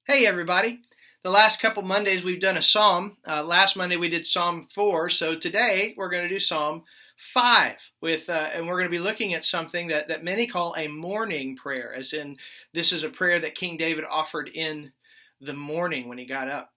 Hey everybody. The last couple Mondays we've done a psalm. Last Monday we did Psalm 4, so today we're going to do Psalm 5 and we're going to be looking at something that many call a morning prayer, as in this is a prayer that King David offered in the morning when he got up.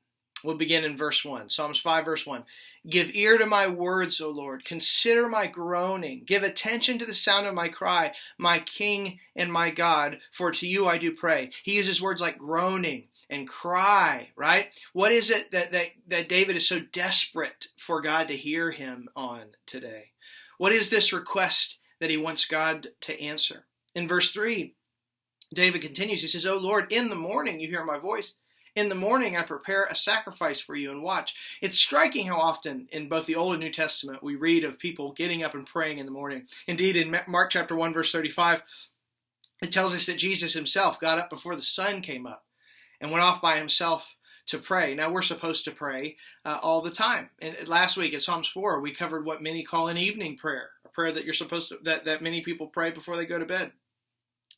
We'll begin in verse 1. Psalms 5 verse 1. Give ear to my words, O Lord. Consider my groaning. Give attention to the sound of my cry, my King and my God, for to you I do pray. He uses words like groaning and cry, right? What is it that David is so desperate for God to hear him on today? What is this request that he wants God to answer? In verse 3, David continues. He says, O Lord, in the morning you hear my voice. In the morning I prepare a sacrifice for you and watch. It's striking how often in both the Old and New Testament we read of people getting up and praying in the morning. Indeed, in Mark chapter 1, verse 35, it tells us that Jesus himself got up before the sun came up and went off by himself to pray. Now, we're supposed to pray all the time. And last week in Psalms 4, we covered what many call an evening prayer, a prayer that you're supposed to, that many people pray before they go to bed.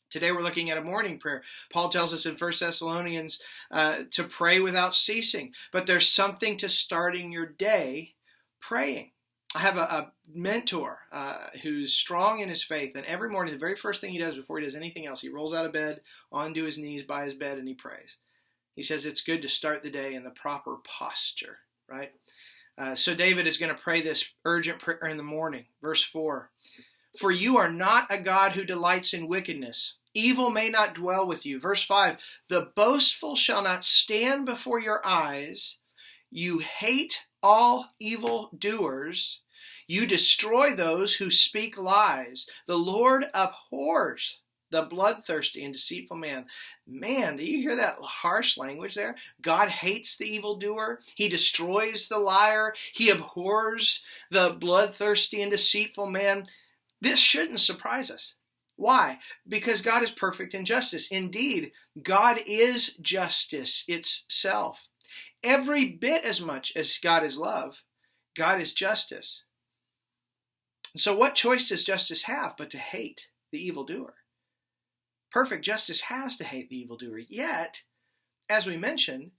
Today we're looking at a morning prayer. Paul tells us in 1 Thessalonians to pray without ceasing. But there's something to starting your day praying. I have a mentor who's strong in his faith, and every morning the very first thing he does before he does anything else, he rolls out of bed, onto his knees by his bed, and he prays. He says it's good to start the day in the proper posture, right? So David is going to pray this urgent prayer in the morning. Verse 4, for you are not a God who delights in wickedness. Evil may not dwell with you. Verse 5, the boastful shall not stand before your eyes. You hate all evil doers. You destroy those who speak lies. The Lord abhors the bloodthirsty and deceitful man. Man, do you hear that harsh language there? God hates the evildoer. He destroys the liar. He abhors the bloodthirsty and deceitful man. This shouldn't surprise us. Why? Because God is perfect in justice. Indeed, God is justice itself. Every bit as much as God is love, God is justice. So what choice does justice have but to hate the evildoer? Perfect justice has to hate the evildoer. Yet, as we mentioned,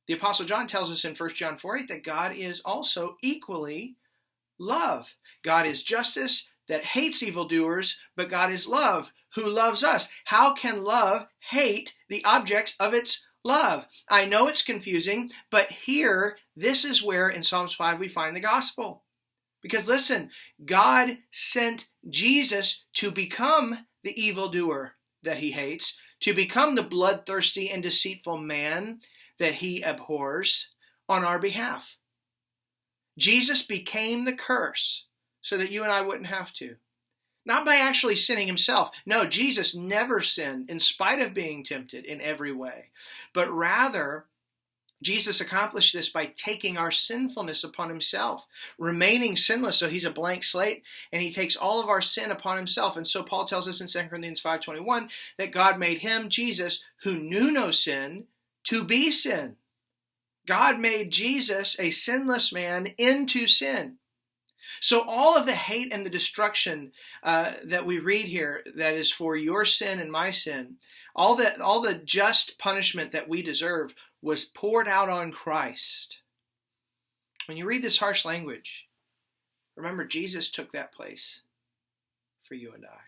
the Apostle John tells us in 1 John 4:8 that God is also equally love. God is justice that hates evildoers, but God is love, who loves us. How can love hate the objects of its love? I know it's confusing, but here, this is where in Psalms 5 we find the gospel. Because listen, God sent Jesus to become the evildoer that he hates, to become the bloodthirsty and deceitful man that he abhors on our behalf. Jesus became the curse so that you and I wouldn't have to. Not by actually sinning himself. No, Jesus never sinned in spite of being tempted in every way. But rather, Jesus accomplished this by taking our sinfulness upon himself, remaining sinless, so he's a blank slate, and he takes all of our sin upon himself. And so Paul tells us in 2 Corinthians 5:21 that God made him, Jesus, who knew no sin, to be sin. God made Jesus, a sinless man, into sin. So all of the hate and the destruction that we read here, that is for your sin and my sin, all the just punishment that we deserve was poured out on Christ. When you read this harsh language, remember Jesus took that place for you and I.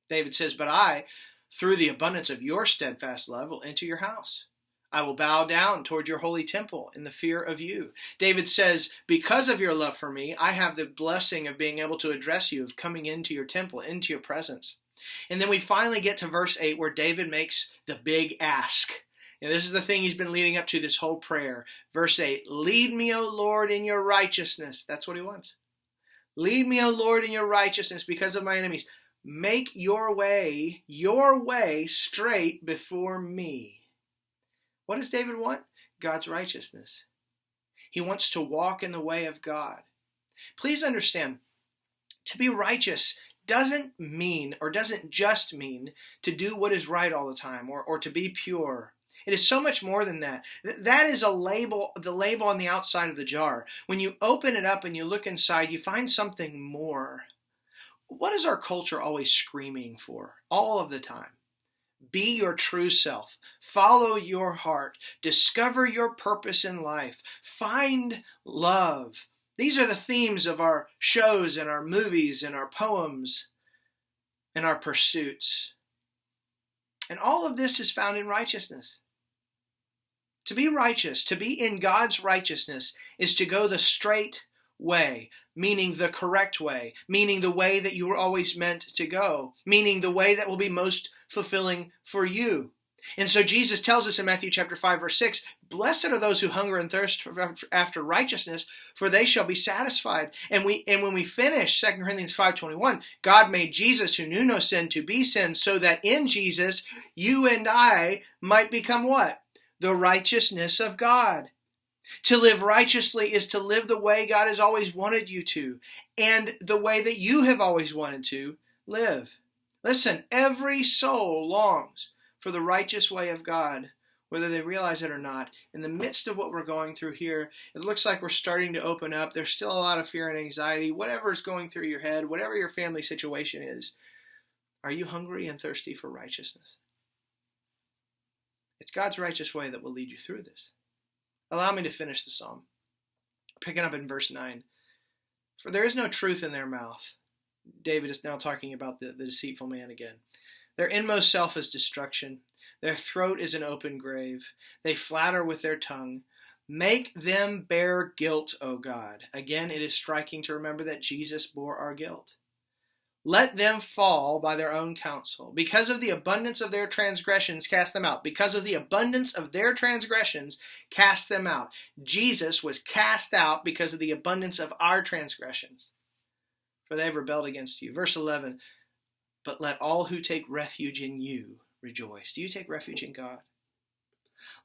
David says, but I, through the abundance of your steadfast love, will enter your house. I will bow down toward your holy temple in the fear of you. David says, because of your love for me, I have the blessing of being able to address you, of coming into your temple, into your presence. And then we finally get to verse 8 where David makes the big ask. And this is the thing he's been leading up to this whole prayer. Verse 8, lead me, O Lord, in your righteousness. That's what he wants. Lead me, O Lord, in your righteousness because of my enemies. Make your way straight before me. What does David want? God's righteousness. He wants to walk in the way of God. Please understand, to be righteous doesn't mean, or doesn't just mean, to do what is right all the time, or to be pure. It is so much more than that. That is a label, the label on the outside of the jar. When you open it up and you look inside, you find something more. What is our culture always screaming for all of the time? Be your true self. Follow your heart. Discover your purpose in life. Find love. These are the themes of our shows and our movies and our poems and our pursuits. And all of this is found in righteousness. To be righteous, to be in God's righteousness, is to go the straight way, meaning the correct way, meaning the way that you were always meant to go, meaning the way that will be most fulfilling for you. And so Jesus tells us in Matthew chapter 5, verse 6, blessed are those who hunger and thirst after righteousness, for they shall be satisfied. And when we finish 2 Corinthians 5:21, God made Jesus, who knew no sin, to be sin, so that in Jesus you and I might become what? The righteousness of God. To live righteously is to live the way God has always wanted you to, and the way that you have always wanted to live. Listen, every soul longs for the righteous way of God, whether they realize it or not. In the midst of what we're going through here, it looks like we're starting to open up. There's still a lot of fear and anxiety. Whatever is going through your head, whatever your family situation is, are you hungry and thirsty for righteousness? It's God's righteous way that will lead you through this. Allow me to finish the psalm, picking up in verse 9. For there is no truth in their mouth. David is now talking about the deceitful man again. Their inmost self is destruction. Their throat is an open grave. They flatter with their tongue. Make them bear guilt, O God. Again, it is striking to remember that Jesus bore our guilt. Let them fall by their own counsel. Because of the abundance of their transgressions, cast them out. Because of the abundance of their transgressions, cast them out. Jesus was cast out because of the abundance of our transgressions, for they have rebelled against you. Verse 11, but let all who take refuge in you rejoice. Do you take refuge in God?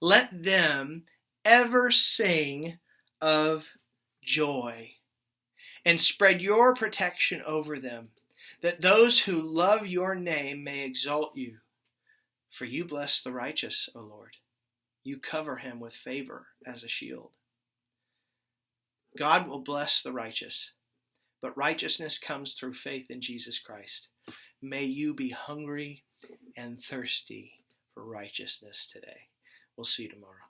Let them ever sing of joy and spread your protection over them, that those who love your name may exalt you. For you bless the righteous, O Lord. You cover him with favor as a shield. God will bless the righteous, but righteousness comes through faith in Jesus Christ. May you be hungry and thirsty for righteousness today. We'll see you tomorrow.